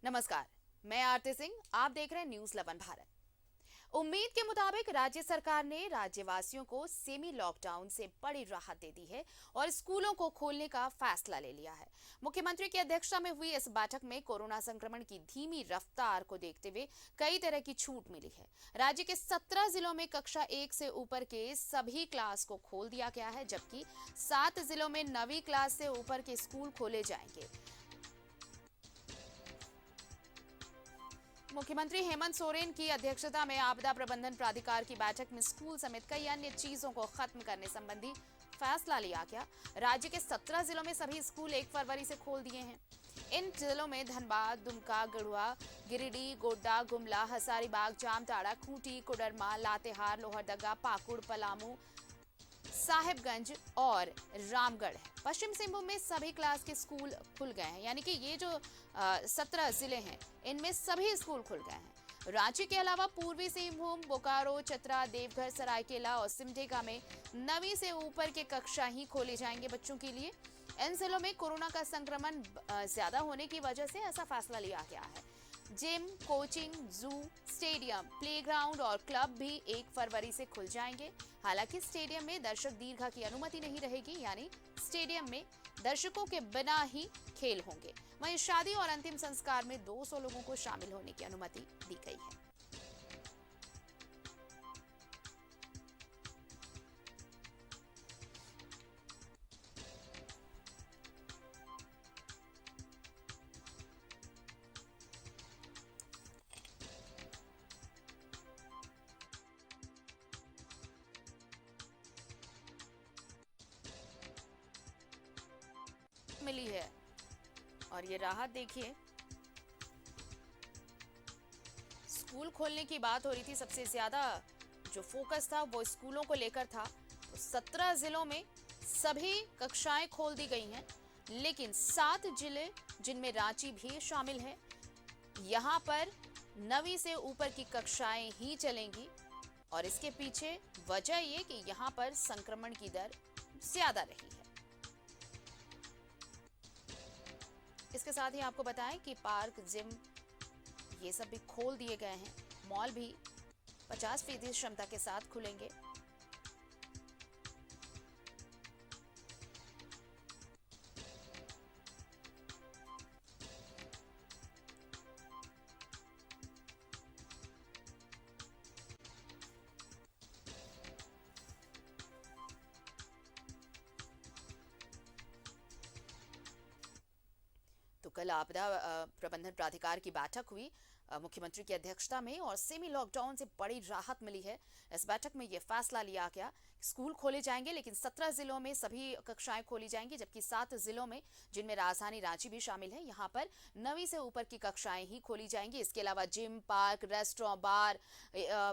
नमस्कार, मैं आरती सिंह। आप देख रहे हैं न्यूज 11 भारत। उम्मीद के मुताबिक राज्य सरकार ने राज्यवासियों को सेमी लॉकडाउन से बड़ी राहत दे दी है और स्कूलों को खोलने का फैसला ले लिया है। मुख्यमंत्री की अध्यक्षता में हुई इस बैठक में कोरोना संक्रमण की धीमी रफ्तार को देखते हुए कई तरह की छूट मिली है। राज्य के 17 जिलों में कक्षा 1 से ऊपर के सभी क्लास को खोल दिया गया है, जबकि 7 जिलों में 9वीं क्लास से ऊपर के स्कूल खोले जाएंगे। मुख्यमंत्री हेमंत सोरेन की अध्यक्षता में आपदा प्रबंधन प्राधिकार की बैठक में स्कूल समेत कई अन्य चीजों को खत्म करने संबंधी फैसला लिया गया। राज्य के 17 जिलों में सभी स्कूल 1 फरवरी से खोल दिए हैं। इन जिलों में धनबाद, दुमका, गढ़वा, गिरिडीह, गोड्डा, गुमला, हजारीबाग, जामताड़ा, खूंटी, कोडरमा, लातेहार, लोहरदगा, पाकुड़, पलामू, साहिबगंज और रामगढ़ है। पश्चिम सिंहभूम में सभी क्लास के स्कूल खुल गए हैं, यानी कि ये जो 17 जिले हैं इनमें सभी स्कूल खुल गए हैं। रांची के अलावा पूर्वी सिंहभूम, बोकारो, चतरा, देवघर, सरायकेला और सिमडेगा में 9वीं से ऊपर के कक्षा ही खोले जाएंगे बच्चों के लिए। इन जिलों में कोरोना का संक्रमण ज्यादा होने की वजह से ऐसा फैसला लिया गया है। जिम, कोचिंग, जू, स्टेडियम, प्लेग्राउंड और क्लब भी 1 फरवरी से खुल जाएंगे। हालांकि स्टेडियम में दर्शक दीर्घा की अनुमति नहीं रहेगी, यानी स्टेडियम में दर्शकों के बिना ही खेल होंगे। वहीं शादी और अंतिम संस्कार में 200 लोगों को शामिल होने की अनुमति दी गई है। मिली है और ये राहत देखिए। स्कूल खोलने की बात हो रही थी, सबसे ज्यादा जो फोकस था वो स्कूलों को लेकर था। तो 17 जिलों में सभी कक्षाएं खोल दी गई हैं, लेकिन 7 जिले जिनमें रांची भी शामिल है, यहाँ पर 9वीं से ऊपर की कक्षाएं ही चलेंगी। और इसके पीछे वजह ये कि यहाँ पर संक्रमण की दर ज्यादा रही है। इसके साथ ही आपको बताएं कि पार्क, जिम ये सब भी खोल दिए गए हैं। मॉल भी 50% क्षमता के साथ खुलेंगे। तो कल आपदा प्रबंधन प्राधिकार की बैठक हुई मुख्यमंत्री की अध्यक्षता में और सेमी लॉकडाउन से बड़ी राहत मिली है। इस बैठक में यह फैसला लिया गया, स्कूल खोले जाएंगे लेकिन 17 जिलों में सभी कक्षाएं खोली जाएंगी, जबकि 7 जिलों में जिनमें राजधानी रांची भी शामिल है, यहाँ पर 9वीं से ऊपर की कक्षाएं ही खोली जाएंगी। इसके अलावा जिम, पार्क, रेस्टोरेंट, बार,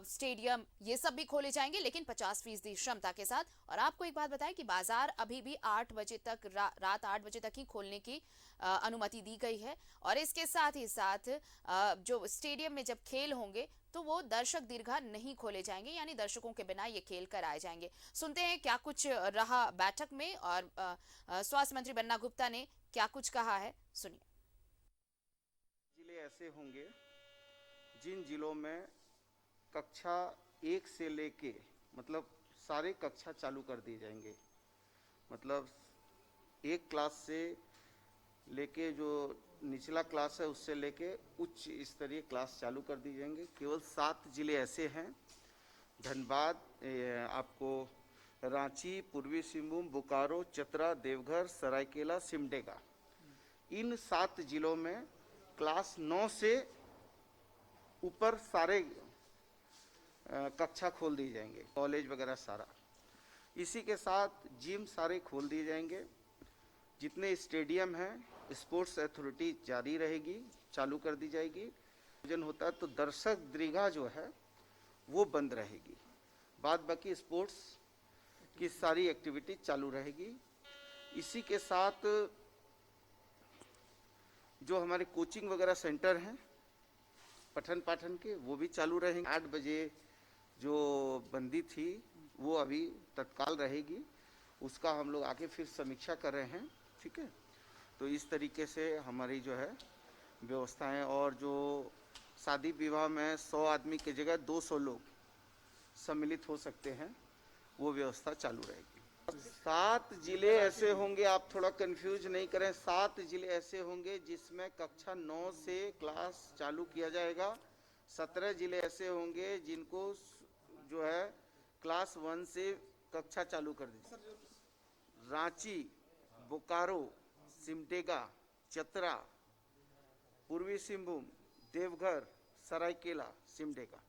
स्टेडियम ये सब भी खोले जाएंगे, लेकिन 50% क्षमता के साथ। और आपको एक बात बताएं कि बाजार अभी भी 8 बजे तक रात 8 बजे तक ही खोलने की अनुमति दी गई है। और इसके साथ ही साथ जो स्टेडियम में जब खेल होंगे तो वो दर्शक दीर्घा नहीं खोले जाएंगे, यानी दर्शकों के बिना ये खेल कराए जाएंगे। सुनते हैं क्या कुछ रहा बैठक में और स्वास्थ्य मंत्री बन्ना गुप्ता ने क्या कुछ कहा है, सुनिए। जिले ऐसे होंगे जिन जिलों में कक्षा 1 से लेके मतलब सारे कक्षा चालू कर दिए जाएंगे। मतलब एक क्लास से लेके जो निचला क्लास है उससे लेके उच्च स्तरीय क्लास चालू कर दी जाएंगे। केवल 7 जिले ऐसे हैं, धनबाद, आपको रांची, पूर्वी सिंहभूम, बोकारो, चतरा, देवघर, सरायकेला, सिमडेगा, इन 7 जिलों में क्लास 9 से ऊपर सारे कक्षा खोल दिए जाएंगे, कॉलेज वगैरह सारा। इसी के साथ जिम सारे खोल दिए जाएंगे। जितने स्टेडियम हैं स्पोर्ट्स अथॉरिटी जारी रहेगी, चालू कर दी जाएगी। आयोजन होता है तो दर्शक दीर्घा जो है वो बंद रहेगी, बाद बाकी स्पोर्ट्स की सारी एक्टिविटी चालू रहेगी। इसी के साथ जो हमारे कोचिंग वगैरह सेंटर हैं पठन पाठन के, वो भी चालू रहेंगे। 8 बजे जो बंदी थी वो अभी तत्काल रहेगी, उसका हम लोग आगे फिर समीक्षा कर रहे हैं। ठीक है, तो इस तरीके से हमारी जो है व्यवस्था है, और जो शादी विवाह में 100 आदमी की जगह 200 लोग सम्मिलित हो सकते हैं, वो व्यवस्था चालू रहेगी। 7 जिले ऐसे होंगे, आप थोड़ा कंफ्यूज नहीं करें, 7 जिले ऐसे होंगे जिसमें कक्षा 9 से क्लास चालू किया जाएगा। 17 जिले ऐसे होंगे जिनको जो है क्लास 1 से कक्षा चालू कर दी। रांची, बोकारो, सिमडेगा, चतरा, पूर्वी सिंहभूम, देवघर, सरायकेला, सिमडेगा।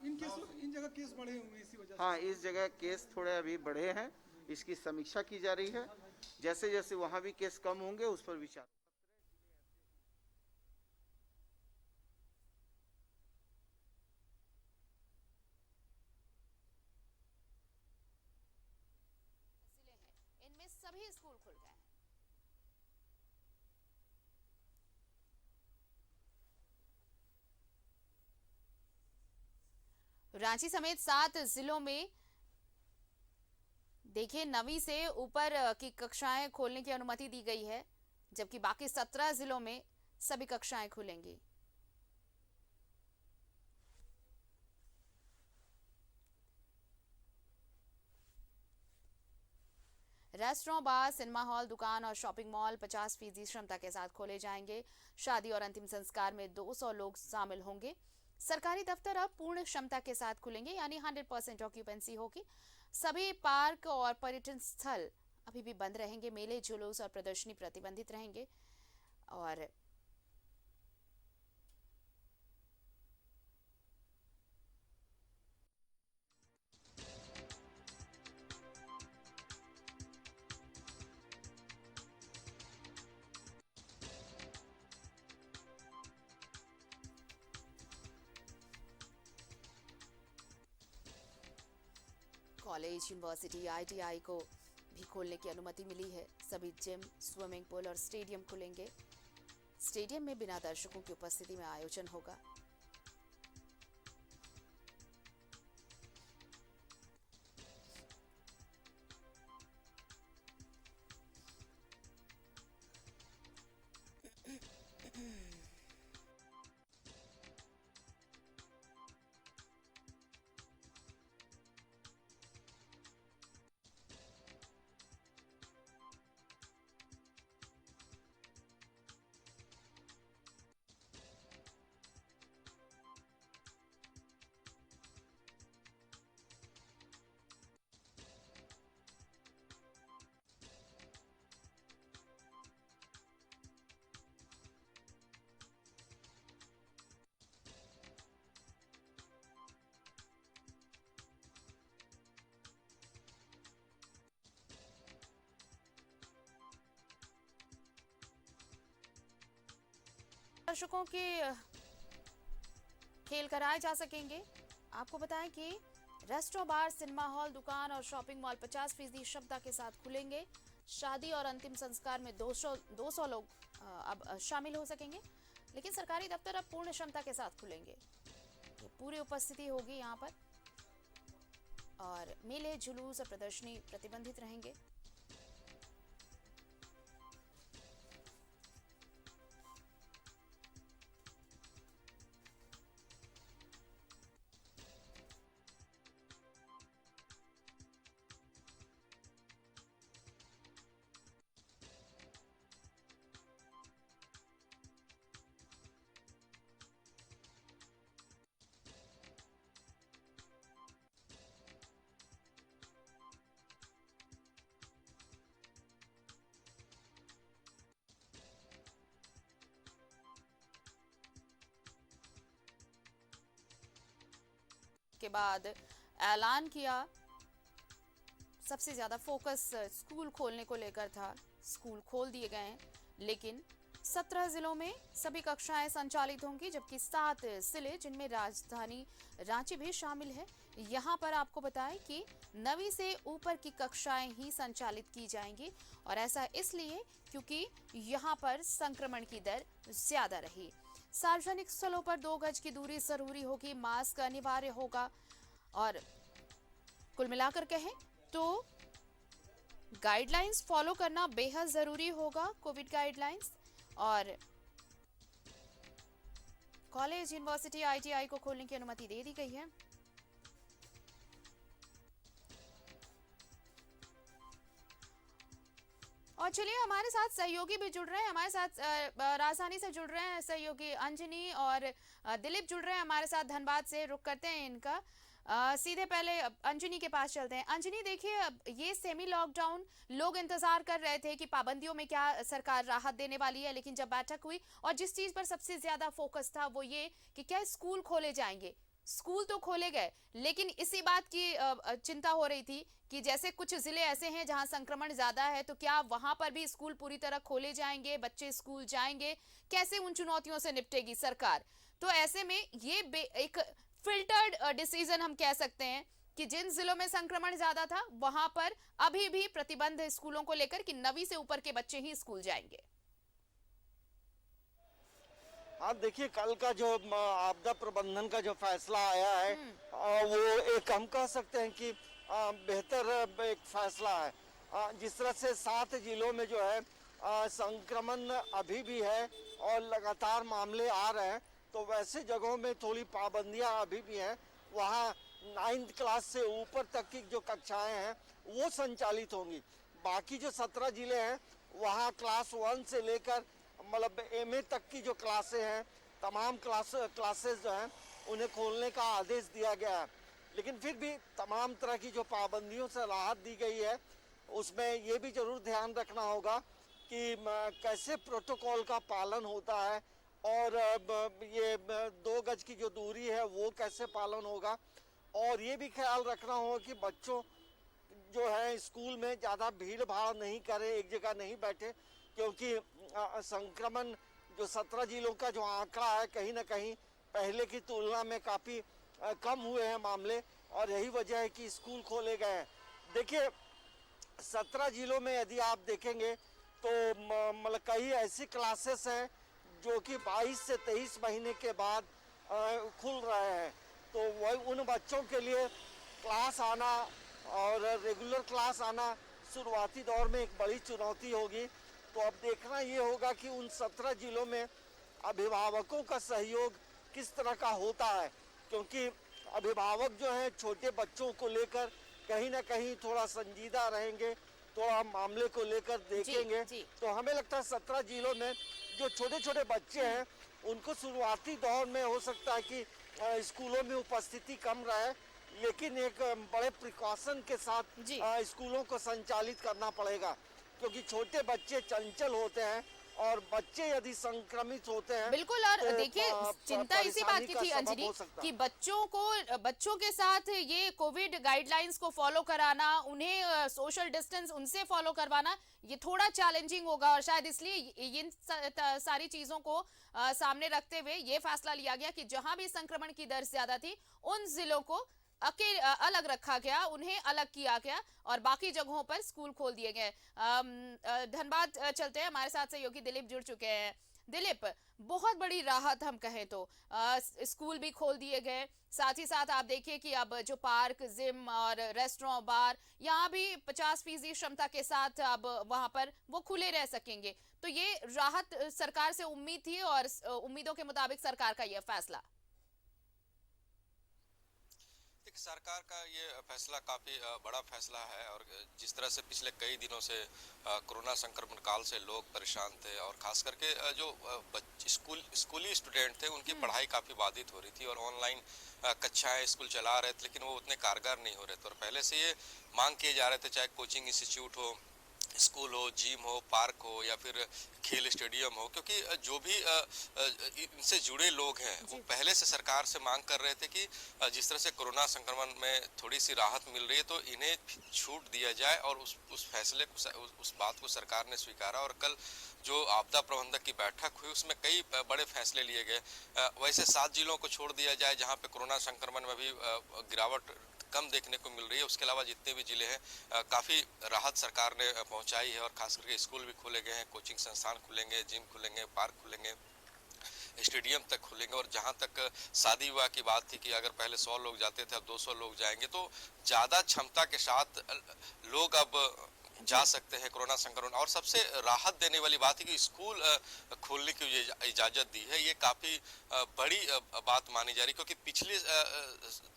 इन जगह केस बढ़े हुए इसी वजह से। हाँ, इस जगह केस थोड़े अभी बढ़े हैं, इसकी समीक्षा की जा रही है। जैसे जैसे वहां भी केस कम होंगे उस पर विचार। इनमें सभी स्कूल खुल गए हैं। रांची समेत 7 जिलों में देखिए 9वीं से ऊपर की कक्षाएं खोलने की अनुमति दी गई है, जबकि बाकी 17 जिलों में सभी कक्षाएं खुलेंगी। रेस्टोरेंट, बार, सिनेमा हॉल, दुकान और शॉपिंग मॉल 50% क्षमता के साथ खोले जाएंगे। शादी और अंतिम संस्कार में 200 लोग शामिल होंगे। सरकारी दफ्तर अब पूर्ण क्षमता के साथ खुलेंगे, यानी 100% ऑक्यूपेंसी होगी। सभी पार्क और पर्यटन स्थल अभी भी बंद रहेंगे। मेले, जुलूस और प्रदर्शनी प्रतिबंधित रहेंगे। और कॉलेज, यूनिवर्सिटी, आईटीआई को भी खोलने की अनुमति मिली है। सभी जिम, स्विमिंग पूल और स्टेडियम खुलेंगे। स्टेडियम में बिना दर्शकों की उपस्थिति में आयोजन होगा। दर्शकों के खेल कराए जा सकेंगे। आपको बताएं कि रेस्टोरेंट, बार, सिनेमा हॉल, दुकान और शॉपिंग मॉल 50% क्षमता के साथ खुलेंगे। शादी और अंतिम संस्कार में 200 लोग अब शामिल हो सकेंगे। लेकिन सरकारी दफ्तर अब पूर्ण क्षमता के साथ खुलेंगे। ये पूरी उपस्थिति होगी यहाँ पर। और मेले, जुलूस और प्रदर्शनी प्रतिबंधित रहेंगे। के बाद ऐलान किया। सबसे ज़्यादा फोकस स्कूल खोलने को लेकर था। स्कूल खोल दिए गए हैं, लेकिन 17 जिलों में सभी कक्षाएं संचालित होंगी, जबकि 7 जिले जिनमें राजधानी रांची भी शामिल है, यहाँ पर आपको बताएं कि 9वीं से ऊपर की कक्षाएं ही संचालित की जाएंगी। और ऐसा इसलिए क्योंकि यहाँ पर संक्रमण की दर ज्यादा रही। सार्वजनिक स्थलों पर 2 गज की दूरी जरूरी होगी, मास्क अनिवार्य होगा। और कुल मिलाकर कहें तो गाइडलाइंस फॉलो करना बेहद जरूरी होगा, कोविड गाइडलाइंस। और कॉलेज, यूनिवर्सिटी, ITI को खोलने की अनुमति दे दी गई है। और चलिए हमारे साथ सहयोगी भी जुड़ रहे हैं, हमारे साथ राजधानी से जुड़ रहे हैं सहयोगी अंजनी और दिलीप जुड़ रहे हैं हमारे साथ धनबाद से। रुक करते हैं इनका, सीधे पहले अंजनी के पास चलते हैं। अंजनी देखिए, अब ये सेमी लॉकडाउन, लोग इंतजार कर रहे थे कि पाबंदियों में क्या सरकार राहत देने वाली है, लेकिन जब बैठक हुई और जिस चीज पर सबसे ज्यादा फोकस था वो ये कि क्या स्कूल खोले जाएंगे। स्कूल तो खोले गए, लेकिन इसी बात की चिंता हो रही थी कि जैसे कुछ जिले ऐसे हैं जहां संक्रमण ज्यादा है, तो क्या वहां पर भी स्कूल पूरी तरह खोले जाएंगे, बच्चे स्कूल जाएंगे, कैसे उन चुनौतियों से निपटेगी सरकार। तो ऐसे में ये एक फिल्टर्ड डिसीजन हम कह सकते हैं कि जिन जिलों में संक्रमण ज्यादा था वहां पर अभी भी प्रतिबंध स्कूलों को लेकर कि 9वीं से ऊपर के बच्चे ही स्कूल जाएंगे। हाँ देखिए, कल का जो आपदा प्रबंधन का जो फैसला आया है वो एक हम कह सकते हैं कि बेहतर एक फैसला है। जिस तरह से 7 जिलों में जो है संक्रमण अभी भी है और लगातार मामले आ रहे हैं, तो वैसे जगहों में थोड़ी पाबंदियां अभी भी हैं। वहाँ 9th क्लास से ऊपर तक की जो कक्षाएं हैं वो संचालित होंगी। बाकी जो 17 जिले हैं वहाँ क्लास 1 से लेकर मतलब MA तक की जो क्लासें हैं, तमाम क्लासेस जो हैं उन्हें खोलने का आदेश दिया गया है। लेकिन फिर भी तमाम तरह की जो पाबंदियों से राहत दी गई है, उसमें ये भी जरूर ध्यान रखना होगा कि कैसे प्रोटोकॉल का पालन होता है और ये 2 गज की जो दूरी है वो कैसे पालन होगा। और ये भी ख्याल रखना होगा कि बच्चों जो है स्कूल में ज़्यादा भीड़ भाड़ नहीं करे, एक जगह नहीं बैठे, क्योंकि संक्रमण जो 17 जिलों का जो आंकड़ा है कहीं ना कहीं पहले की तुलना में काफ़ी कम हुए हैं मामले, और यही वजह है कि स्कूल खोले गए हैं। देखिए 17 जिलों में यदि आप देखेंगे तो मतलब कई ऐसी क्लासेस हैं जो कि 22 से 23 महीने के बाद खुल रहे हैं, तो वह उन बच्चों के लिए क्लास आना और रेगुलर क्लास आना शुरुआती दौर में एक बड़ी चुनौती होगी। तो अब देखना ये होगा कि उन 17 जिलों में अभिभावकों का सहयोग किस तरह का होता है, क्योंकि अभिभावक जो हैं छोटे बच्चों को लेकर कहीं ना कहीं थोड़ा संजीदा रहेंगे, थोड़ा मामले को लेकर देखेंगे। जी। तो हमें लगता है 17 जिलों में जो छोटे छोटे बच्चे हैं उनको शुरुआती दौर में हो सकता है कि स्कूलों में उपस्थिति कम रहे, लेकिन एक बड़े प्रिकॉशन के साथ स्कूलों को संचालित करना पड़ेगा, क्योंकि छोटे बच्चे चंचल होते हैं और बच्चे यदि संक्रमित होते हैं। बिल्कुल, और देखिए चिंता इसी बात की थी अंजनी कि बच्चों के साथ ये कोविड गाइडलाइंस को फॉलो कराना, उन्हें सोशल डिस्टेंस उनसे फॉलो करवाना, ये थोड़ा चैलेंजिंग होगा, और शायद इसलिए इन सारी चीजों को सामने रखते हुए ये फैसला लिया गया कि जहां भी संक्रमण की दर ज्यादा थी उन जिलों को अलग रखा गया, उन्हें अलग किया गया और बाकी जगहों पर स्कूल खोल दिए गए। धनबाद चलते हैं, हमारे साथ सहयोगी दिलीप जुड़ चुके हैं। दिलीप, बहुत बड़ी राहत हम कहें तो, स्कूल भी खोल दिए गए, साथ ही साथ आप देखिए कि अब जो पार्क, जिम और रेस्टोरेंट, बार, यहाँ भी 50% क्षमता के साथ अब वहां पर वो खुले रह सकेंगे। तो ये राहत सरकार से उम्मीद थी और उम्मीदों के मुताबिक सरकार का यह फैसला। सरकार का ये फैसला काफ़ी बड़ा फैसला है, और जिस तरह से पिछले कई दिनों से कोरोना संक्रमण काल से लोग परेशान थे, और खास करके जो स्कूली स्टूडेंट थे उनकी पढ़ाई काफ़ी बाधित हो रही थी, और ऑनलाइन कक्षाएं स्कूल चला रहे थे, लेकिन वो उतने कारगर नहीं हो रहे थे। और पहले से ये मांग किए जा रहे थे, चाहे कोचिंग इंस्टीट्यूट हो, स्कूल हो, जिम हो, पार्क हो या फिर खेल स्टेडियम हो, क्योंकि जो भी इनसे जुड़े लोग हैं वो पहले से सरकार से मांग कर रहे थे कि जिस तरह से कोरोना संक्रमण में थोड़ी सी राहत मिल रही है तो इन्हें छूट दिया जाए, और उस फैसले को, उस बात को सरकार ने स्वीकारा। और कल जो आपदा प्रबंधक की बैठक हुई उसमें कई बड़े फैसले लिए गए। वैसे 7 जिलों को छोड़ दिया जाए जहाँ पे कोरोना संक्रमण में भी गिरावट कम देखने को मिल रही है, उसके अलावा जितने भी जिले हैं काफ़ी राहत सरकार ने पहुंचाई है, और खास करके स्कूल भी खोले गए हैं, कोचिंग संस्थान खुलेंगे, जिम खुलेंगे, पार्क खुलेंगे, स्टेडियम तक खुलेंगे। और जहां तक शादी विवाह की बात थी कि अगर पहले 100 लोग जाते थे अब 200 लोग जाएंगे, तो ज़्यादा क्षमता के साथ लोग अब जा सकते हैं कोरोना संक्रमण। और सबसे राहत देने वाली बात है कि स्कूल खोलने की जो इजाजत दी है, ये काफी बड़ी बात मानी जा रही, क्योंकि पिछली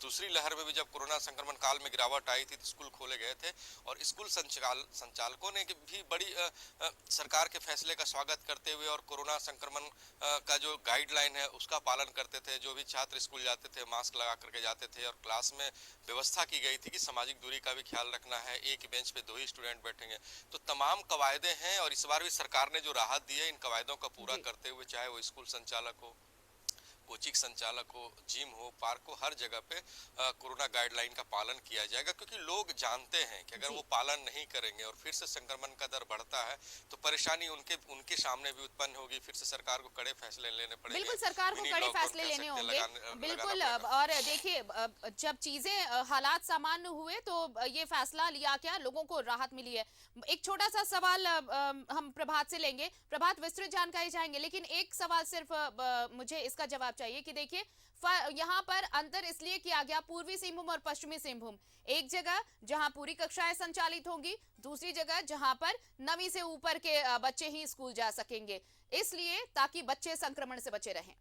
दूसरी लहर में भी जब कोरोना संक्रमण काल में गिरावट आई थी तो स्कूल खोले गए थे, और स्कूल संचालकों ने भी बड़ी सरकार के फैसले का स्वागत करते हुए और कोरोना संक्रमण का जो गाइडलाइन है उसका पालन करते थे। जो भी छात्र स्कूल जाते थे मास्क लगा करके जाते थे, और क्लास में व्यवस्था की गई थी कि सामाजिक दूरी का भी ख्याल रखना है, एक बेंच पे 2 ही स्टूडेंट बैठेंगे। तो तमाम कवायदे हैं, और इस बार भी सरकार ने जो राहत दी है इन कवायदों का पूरा करते हुए, चाहे वो स्कूल संचालक हो, कोचिंग संचालक हो, जिम हो, पार्क हो, हर जगह पे कोरोना गाइडलाइन का पालन किया जाएगा, क्योंकि लोग जानते हैं कि अगर वो पालन नहीं करेंगे और फिर से संक्रमण का दर बढ़ता है तो परेशानी उनके सामने भी उत्पन्न होगी। फिर से सरकार को कड़े फैसले लेने पड़ेंगे। बिल्कुल, सरकार को कड़े फैसले लेने होंगे, बिल्कुल। और देखिए, जब चीजें हालात सामान्य हुए तो ये फैसला लिया गया, लोगों को राहत मिली है। एक छोटा सा सवाल हम प्रभात से लेंगे। प्रभात, विस्तृत जानकारी चाहेंगे, लेकिन एक सवाल सिर्फ मुझे इसका जवाब चाहिए कि देखिए, यहाँ पर अंतर इसलिए किया गया, पूर्वी सिंहभूम और पश्चिमी सिंहभूम, एक जगह जहां पूरी कक्षाएं संचालित होंगी, दूसरी जगह जहां पर 9वीं से ऊपर के बच्चे ही स्कूल जा सकेंगे, इसलिए ताकि बच्चे संक्रमण से बचे रहें।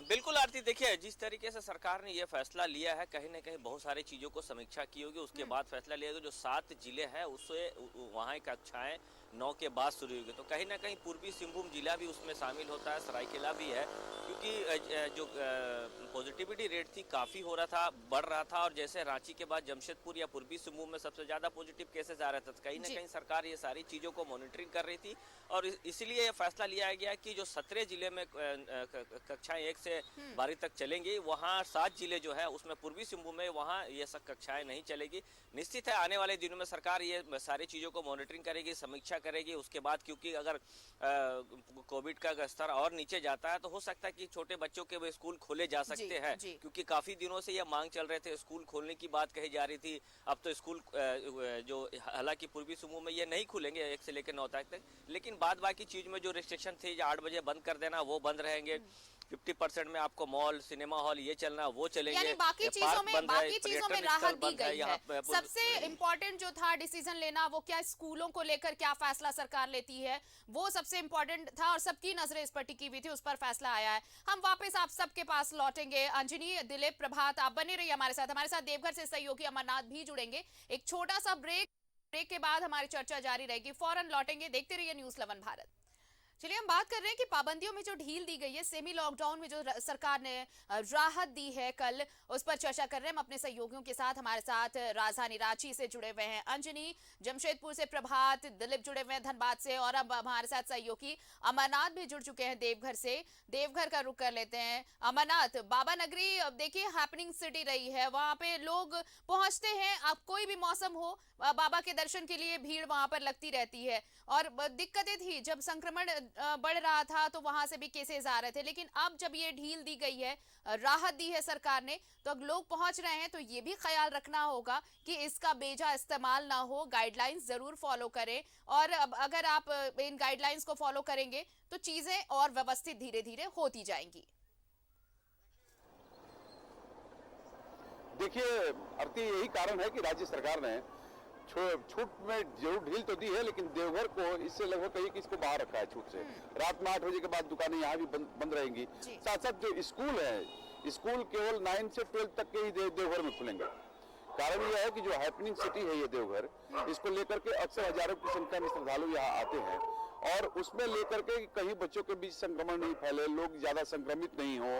बिल्कुल आरती, देखिए जिस तरीके से सरकार ने यह फैसला लिया है, कहीं ना कहीं बहुत सारी चीजों को समीक्षा की होगी, उसके बाद फैसला लिया गया। जो 7 जिले हैं उससे वहाँ की कक्षाएं 9 के बाद शुरू होगी, तो कहीं ना कहीं पूर्वी सिंहभूम जिला भी उसमें शामिल होता है, सरायकेला भी है, क्योंकि जो पॉजिटिविटी रेट थी काफ़ी हो रहा था, बढ़ रहा था, और जैसे रांची के बाद जमशेदपुर या पूर्वी सिंहभूम में सबसे ज़्यादा पॉजिटिव केसेस आ रहे थे, तो कहीं ना कहीं सरकार ये सारी चीज़ों को मॉनिटरिंग कर रही थी, और इसीलिए यह फैसला लिया गया कि जो 17 जिले में कक्षाएं 1 से 12 तक चलेंगी, वहाँ 7 जिले जो है उसमें पूर्वी सिंहभूम में वहाँ ये सब कक्षाएं नहीं चलेगी। निश्चित है आने वाले दिनों में सरकार ये सारी चीज़ों को मॉनिटरिंग करेगी, समीक्षा करेगी, उसके बाद क्योंकि अगर कोविड का स्तर और नीचे जाता है तो हो सकता है कि छोटे बच्चों के वो स्कूल खोले जा सकते हैं, क्योंकि काफ़ी दिनों से ये मांग चल रहे थे, स्कूल खोलने की बात कही जा रही थी। अब तो स्कूल जो हालांकि पूर्वी सिंहभूम में ये नहीं खुलेंगे 1 से लेकर 9 तक, लेकिन बाद बाकी चीज़ में जो रिस्ट्रिक्शन थी, 8 बजे बंद कर देना, वो बंद रहेंगे। 50% में आपको मॉल, सिनेमा हॉल ये चलना, वो चलेंगे, यानी बाकी चीजों में राहत दी गई है। सबसे इम्पोर्टेंट जो था डिसीजन लेना, वो क्या स्कूलों को लेकर क्या फैसला सरकार लेती है, वो सबसे इम्पोर्टेंट था, और सबकी नजरें इस पर टिकी हुई थी, उस पर फैसला आया है। हम वापस आप सबके पास लौटेंगे। अंजनी, दिलीप, प्रभात, आप बने रहिए हमारे साथ देवघर से सहयोगी अमरनाथ भी जुड़ेंगे। एक छोटा सा ब्रेक के बाद हमारी चर्चा जारी रहेगी, फौरन लौटेंगे। देखते रहिए न्यूज़ 11 भारत। चलिए, हम बात कर रहे हैं कि पाबंदियों में जो ढील दी गई है, सेमी लॉकडाउन में जो सरकार ने राहत दी है कल, उस पर चर्चा कर रहे हैं हम अपने सहयोगियों के साथ। हमारे साथ राजधानी रांची से जुड़े हुए हैं अंजनी, जमशेदपुर से प्रभात, दिलीप जुड़े हुए हैं धनबाद से, और अब हमारे साथ सहयोगी अमरनाथ भी जुड़ चुके हैं देवघर से। देवघर का रुख कर लेते हैं। अमरनाथ, बाबा नगरी देखिए हैपनिंग सिटी रही है, वहाँ पे लोग पहुंचते हैं, अब कोई भी मौसम हो, बाबा के दर्शन के लिए भीड़ वहां पर लगती रहती है, और दिक्कतें थी जब संक्रमण बढ़ रहा था तो वहां से भी केसेस आ रहे थे, लेकिन अब जब ये ढील दी गई है, राहत दी है सरकार ने, तो अब लोग पहुंच रहे हैं, तो ये भी ख्याल रखना होगा कि इसका बेजा इस्तेमाल ना हो, गाइडलाइंस जरूर फॉलो करें, और अब अगर आप इन गाइडलाइंस को फॉलो करेंगे तो चीजें और व्यवस्थित धीरे धीरे होती जाएंगी। देखिए आरती, यही कारण है कि राज्य सरकार ने छूट में जरूर ढील तो दी है, लेकिन देवघर को इससे लगभग कहिए कि इसको बाहर रखा है छूट से। रात में 8 बजे के बाद दुकानें यहाँ भी बंद रहेंगी। साथ साथ जो स्कूल है, स्कूल केवल 9 से 12 तक के ही देवघर में खुलेंगे। कारण यह है कि जो हैपनिंग सिटी है ये देवघर, इसको लेकर के अक्सर हजारों की संख्या में श्रद्धालु यहाँ आते हैं, और उसमें लेकर के कहीं बच्चों के बीच संक्रमण नहीं फैले, लोग ज्यादा संक्रमित नहीं हो,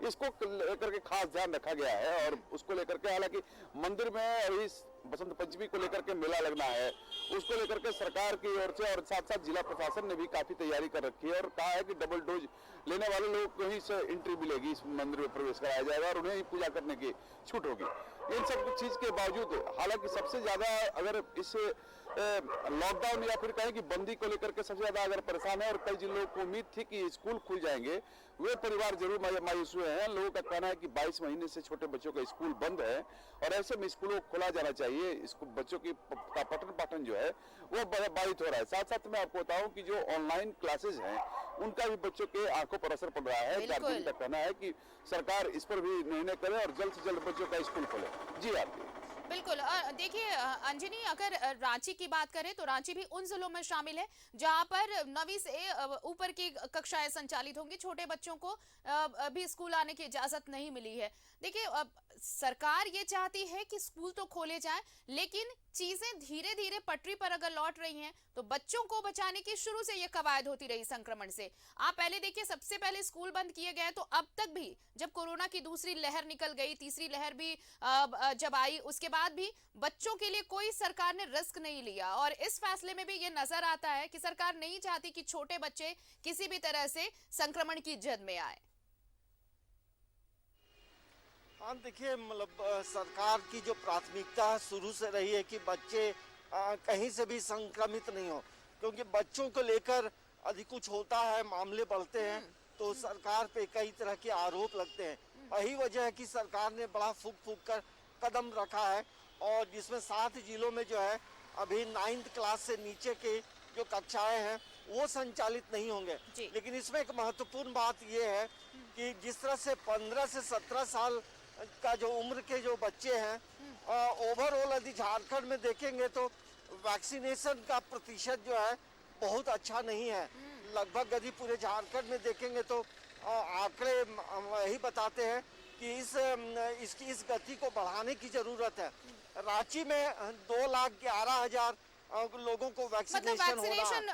इसको लेकर के खास ध्यान रखा गया है। और उसको लेकर के हालांकि मंदिर में अभी बसंत पंचमी को लेकर के मेला लगना है, उसको लेकर के सरकार की ओर से और साथ साथ जिला प्रशासन ने भी काफी तैयारी कर रखी है, और कहा है कि डबल डोज लेने वाले लोगों को ही से एंट्री मिलेगी, इस मंदिर में प्रवेश कराया जाएगा और उन्हें ही पूजा करने की छूट होगी। इन सब चीज के बावजूद हालांकि सबसे ज्यादा अगर इस लॉकडाउन या फिर कहें कि बंदी को लेकर के सबसे ज्यादा अगर परेशान है, और कई जिन लोगों को उम्मीद थी कि स्कूल खुल जाएंगे, वे परिवार जरूर मायूस हुए हैं। लोगों का कहना है कि 22 महीने से छोटे बच्चों का स्कूल बंद है, और ऐसे में स्कूलों को खोला जाना चाहिए। इसको बच्चों की पठन पाठन जो है वो बाधित हो रहा है। साथ साथ मैं आपको बताऊं कि जो ऑनलाइन क्लासेज हैं उनका भी बच्चों के आंखों पर असर पड़ रहा है। गार्जियन का कहना है कि सरकार इस पर भी निर्णय करे और जल्द से जल्द बच्चों का स्कूल खोले। जी आरती। बिल्कुल देखिए अंजनी अगर रांची की बात करें तो रांची भी उन जिलों में शामिल है जहां पर 9वीं से ऊपर की कक्षाएं संचालित होंगी। छोटे बच्चों को अभी स्कूल आने की इजाजत नहीं मिली है। देखिए सरकार ये चाहती है कि स्कूल तो खोले जाएं, लेकिन चीजें धीरे धीरे पटरी पर अगर लौट रही हैं तो बच्चों को बचाने की शुरू से ये कवायद होती रही संक्रमण से। आप पहले देखिए, सबसे पहले स्कूल बंद किए गए तो अब तक भी जब कोरोना की दूसरी लहर निकल गई, तीसरी लहर भी जब आई, उसके बाद भी बच्चों के लिए कोई सरकार ने रिस्क नहीं लिया। और इस फैसले में भी ये नजर आता है कि सरकार नहीं चाहती कि छोटे बच्चे किसी भी तरह से संक्रमण की जद में आए। हाँ देखिए, मतलब सरकार की जो प्राथमिकता शुरू से रही है कि बच्चे कहीं से भी संक्रमित नहीं हो, क्योंकि बच्चों को लेकर यदि कुछ होता है, मामले बढ़ते हैं तो सरकार पे कई तरह के आरोप लगते हैं। यही वजह है कि सरकार ने बड़ा फूक फूक कर कदम रखा है, और जिसमें 7 जिलों में जो है अभी 9th क्लास से नीचे के जो कक्षाएं हैं वो संचालित नहीं होंगे। लेकिन इसमें एक महत्वपूर्ण बात ये है कि जिस तरह से 15 से 17 साल का जो उम्र के जो बच्चे हैं, ओवरऑल यदि झारखंड में देखेंगे तो वैक्सीनेशन का प्रतिशत जो है बहुत अच्छा नहीं है। लगभग यदि पूरे झारखंड में देखेंगे तो आंकड़े यही बताते हैं कि इस गति को बढ़ाने की जरूरत है। रांची में 2,11,000 लोगों को वैक्सीनेशन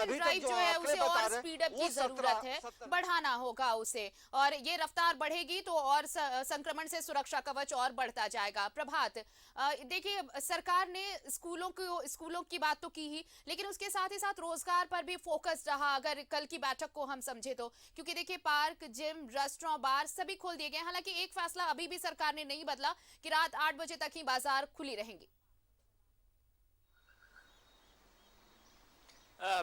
ड्राइव जो है उसे और स्पीड अप की जरूरत है, बढ़ाना होगा उसे, और ये रफ्तार बढ़ेगी तो और संक्रमण से सुरक्षा कवच और बढ़ता जाएगा। प्रभात, देखिए सरकार ने स्कूलों की बात तो की ही, लेकिन उसके साथ ही साथ रोजगार पर भी फोकस रहा अगर कल की बैठक को हम समझे तो। क्योंकि देखिए पार्क, जिम, रेस्टोरेंट, बार सभी खोल दिए गए। हालांकि एक फैसला अभी भी सरकार ने नहीं बदला कि रात 8 बजे तक ही बाजार खुली रहेंगी।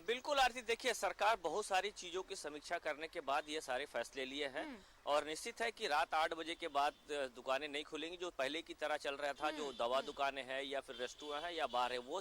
बिल्कुल आरती, देखिए सरकार बहुत सारी चीजों की समीक्षा करने के बाद ये सारे फैसले लिए हैं, और निश्चित है कि रात 8 बजे के बाद दुकानें नहीं खुलेंगी। जो पहले की तरह चल रहा था, जो दवा दुकानें हैं या फिर रेस्टोरेंट है या बार है, वो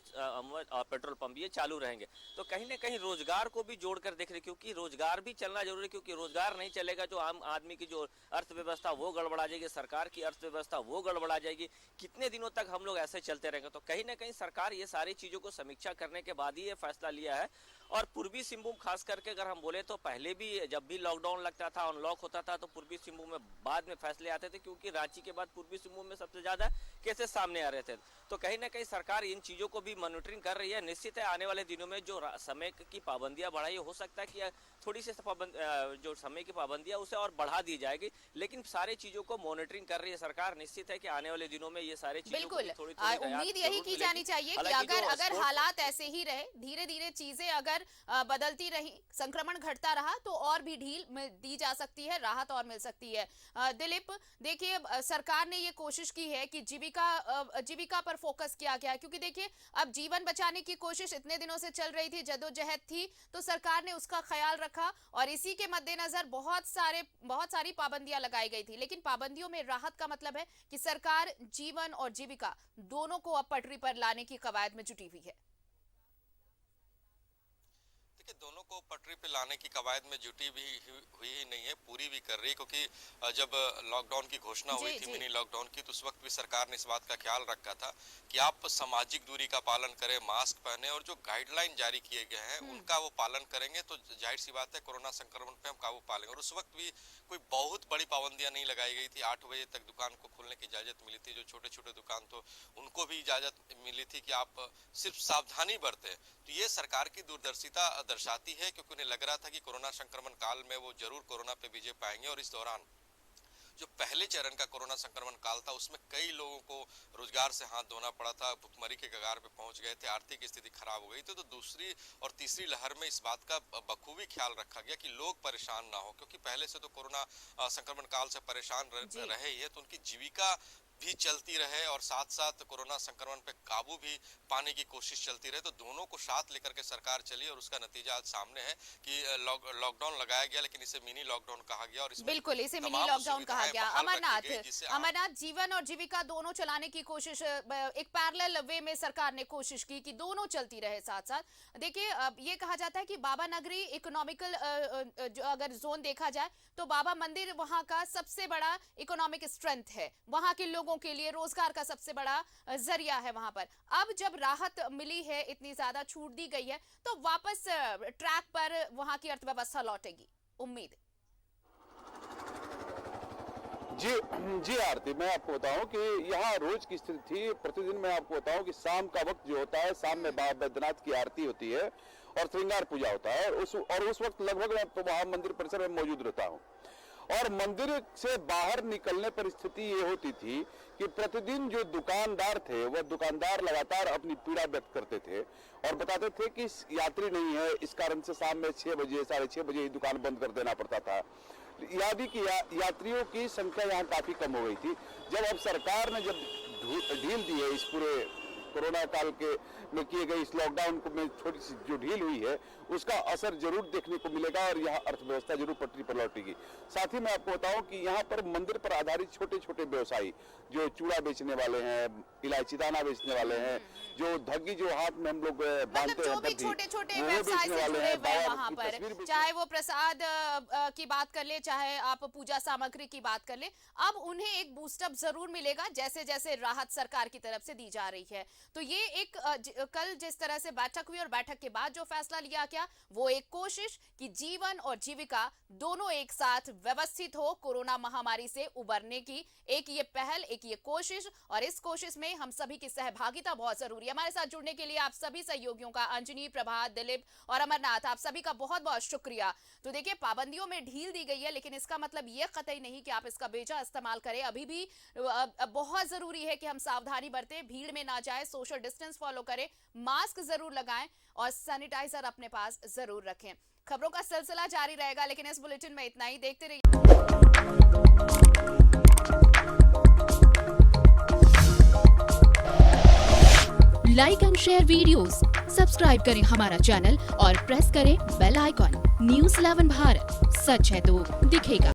पेट्रोल पंप ये चालू रहेंगे। तो कहीं ना कहीं रोजगार को भी जोड़कर देख रहे, क्योंकि रोजगार भी चलना जरूरी है। क्योंकि रोजगार नहीं चलेगा जो आम आदमी की जो अर्थव्यवस्था वो गड़बड़ा जाएगी, सरकार की अर्थव्यवस्था वो गड़बड़ा जाएगी। कितने दिनों तक हम लोग ऐसे चलते रहेंगे? तो कहीं ना कहीं सरकार ये सारी चीजों को समीक्षा करने के बाद ही ये फैसला लिया है। और पूर्वी सिंहभूम खास करके अगर हम बोले तो पहले भी जब भी लॉकडाउन लगता था, अनलॉक होता था, तो पूर्वी सिंहभूम में बाद में फैसले आते थे, क्योंकि रांची के बाद पूर्वी सिंहभूम में सबसे ज्यादा केसेस सामने आ रहे थे। तो कहीं ना कहीं सरकार इन चीजों को भी मॉनिटरिंग कर रही है। निश्चित है आने वाले दिनों में जो समय की पाबंदियां बढ़ाई, हो सकता है कि थोड़ी सी जो समय की पाबंदियां उसे और बढ़ा दी जाएगी, लेकिन सारी चीजों को मॉनिटरिंग कर रही है सरकार। निश्चित है कि आने वाले दिनों में ये सारे चीजों बिल्कुल उम्मीद यही की जानी चाहिए कि अगर हालात ऐसे ही रहे, धीरे धीरे चीजें अगर बदलती रही, संक्रमण घटता रहा, तो और भी ढील दी जा सकती है, राहत और मिल सकती है। दिलीप, देखिए सरकार ने ये कोशिश की है कि जीविका पर फोकस किया गया है, क्योंकि देखिए अब जीवन बचाने की कोशिश इतने दिनों से चल रही थी, जद्दोजहद थी, तो सरकार ने उसका ख्याल रखा और इसी के मद्देनजर बहुत सारी पाबंदियां लगाई गई थी। लेकिन पाबंदियों में राहत का मतलब है कि सरकार जीवन और जीविका दोनों को अब पटरी पर लाने की कवायद में जुटी हुई है। दोनों को पटरी पे लाने की कवायद में जुटी भी हुई ही नहीं है, पूरी भी कर रही है। क्योंकि जब लॉकडाउन की घोषणा हुई थी, मिनी लॉकडाउन की, तो उस वक्त भी सरकार ने इस बात का ख्याल रखा था कि आप सामाजिक दूरी का पालन करें, मास्क पहने, और जो गाइडलाइन जारी किए गए हैं उनका वो पालन करेंगे तो जाहिर सी बात है कोरोना संक्रमण पे हम काबू पा लेंगे। और उस वक्त भी कोई बहुत बड़ी पाबंदियां नहीं लगाई गई थी। 8 बजे तक दुकान को खोलने की इजाजत मिली थी। जो छोटे छोटे दुकान तो उनको भी इजाजत मिली थी कि आप सिर्फ सावधानी बरतें। तो ये सरकार की दूरदर्शिता दर्शाती है, क्योंकि उन्हें लग रहा था कि कोरोना संक्रमण काल में वो जरूर कोरोना पे विजय पाएंगे। और इस दौरान जो पहले चरण का कोरोना संक्रमण काल था, उसमें कई लोगों को रोजगार से हाथ धोना पड़ा था, भुखमरी के कगार पे पहुंच गए थे, आर्थिक स्थिति खराब हो गई थी। तो दूसरी और तीसरी लहर में इस बात का बखूबी ख्याल रखा गया कि लोग परेशान ना हो, क्योंकि पहले से तो कोरोना संक्रमण काल से परेशान रहे ही है, तो उनकी जीविका भी चलती रहे और साथ साथ कोरोना संक्रमण पे काबू भी पाने की कोशिश चलती रहे। तो दोनों को साथ लेकर के सरकार चली और उसका नतीजा आज सामने है कि लॉकडाउन लगाया गया, लेकिन इसे मिनी लॉकडाउन कहा गया। और बिल्कुल इसे मिनी लॉकडाउन कहा सीमाएं गया। बहाल रखी अमरनाथ, गई, जिससे अमरनाथ, जीवन और जीविका दोनों चलाने की कोशिश, एक पैरेलल वे में सरकार ने कोशिश की कि दोनों चलती रहे साथ साथ। देखिए, ये कहा जाता है कि बाबा नगरी इकोनॉमिकल, अगर जोन देखा जाए तो बाबा मंदिर वहां का सबसे बड़ा इकोनॉमिक स्ट्रेंथ है, वहां के लोगों के लिए रोजगार का सबसे बड़ा जरिया है वहां पर। अब जब राहत मिली है, इतनी ज्यादा छूट दी गई है, तो वापस ट्रैक पर वहां की अर्थव्यवस्था लौटेगी, उम्मीद। जी जी आरती, मैं आपको बताऊं कि यहाँ रोज की स्थिति थी। प्रतिदिन मैं आपको बताऊं कि शाम का वक्त जो होता है, शाम में बाबा बैद्यनाथ की आरती होती है और श्रृंगार पूजा होता है, और उस वक्त लगभग मैं तो वहां मंदिर परिसर में मौजूद रहता हूं। और मंदिर से बाहर निकलने पर स्थिति ये होती थी कि प्रतिदिन जो दुकानदार थे, वह दुकानदार लगातार अपनी पीड़ा व्यक्त करते थे और बताते थे कि यात्री नहीं है, इस कारण से शाम में 6 बजे 6:30 बजे ही दुकान बंद कर देना पड़ता था। यानी कि यात्रियों की संख्या यहाँ काफी कम हो गई थी। जब अब सरकार ने जब ढील दी है, इस पूरे कोरोना काल के में किए गए इस लॉकडाउन में छोटी सी जो ढील हुई है, उसका असर जरूर देखने को मिलेगा और यहाँ अर्थव्यवस्था जरूर पटरी पर लौटेगी। साथ ही मैं आपको बताऊं कि यहाँ पर मंदिर पर आधारित छोटे छोटे व्यवसायी, जो चूड़ा बेचने वाले हैं, इलायची दाना बेचने वाले हैं, जो धग्गी जो हाथ में हम लोग बांधते हैं, जो भी छोटे छोटे व्यवसाय से जुड़े हुए हैं वहां पर, चाहे वो प्रसाद की बात कर ले, चाहे आप पूजा सामग्री की बात कर ले, अब उन्हें एक बूस्टअप जरूर मिलेगा जैसे जैसे राहत सरकार की तरफ से दी जा रही है। तो ये एक कल जिस तरह से बैठक हुई और बैठक के बाद जो फैसला लिया गया, वो एक कोशिश कि जीवन और जीविका दोनों एक साथ व्यवस्थित हो कोरोना महामारी से उबरने की, एक ये पहल, एक ये कोशिश, और इस कोशिश में हम सभी की सहभागिता बहुत जरूरी है। हमारे साथ जुड़ने के लिए आप सभी सहयोगियों का, अंजनी, प्रभात, दिलीप और अमरनाथ, आप सभी का बहुत बहुत शुक्रिया। तो देखिए, पाबंदियों में ढील दी गई है, लेकिन इसका मतलब ये कतई नहीं कि आप इसका बेजा इस्तेमाल करें। अभी भी बहुत जरूरी है कि हम सावधानी बरतें, भीड़ में ना जाए, सोशल डिस्टेंस फॉलो करें, मास्क जरूर लगाएं और सैनिटाइजर अपने पास जरूर रखें। खबरों का सिलसिला जारी रहेगा, लेकिन इस बुलेटिन में इतना ही। देखते रहिए। Like and share videos, subscribe करें हमारा चैनल और प्रेस करें बेल आइकॉन। News 11 भारत, सच है तो दिखेगा।